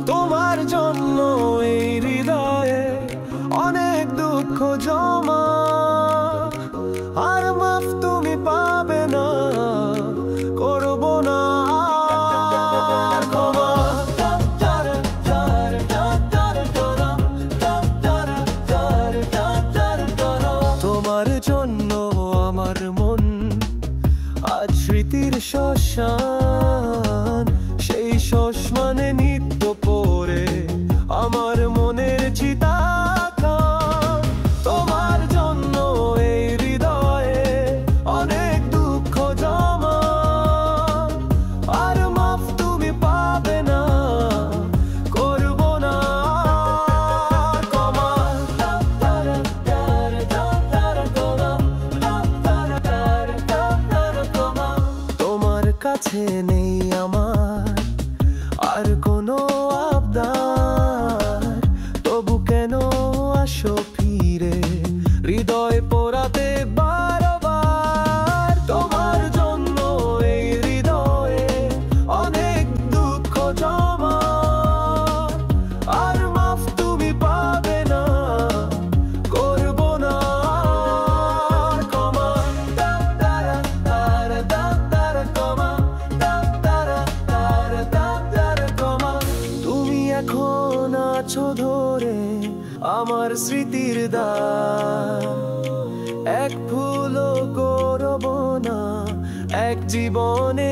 তোমার জন্য এই হৃদয়ে অনেক দুঃখ জমা, আর মাফ তুমি পাবে না, করব না ক্ষমা। তোমার জন্য আমার মন আজ স্মৃতির শ্মশান, সেই শ্মশানে নিত্য পড়ে আমার মনের চিতা। তোমার জন্য এই হৃদয়ে অনেক দুঃখ জমা, আর মাফ তুমি পাবে না, করব না ক্ষমা। তোমার কাছে নেই আমার আর কোনো আবদার, তবু কেন আসো ফিরে হৃদয় পোড়াতে বারবার। তোমার জন্য এই হৃদয়ে অনেক দুঃখ জমা, আর মাফ তুমি পাবে না, করব না ক্ষমা। তুমি এখন আছো ধরে আমার স্মৃতির দ্বার, এক ভুলও করব না এক জীবনে।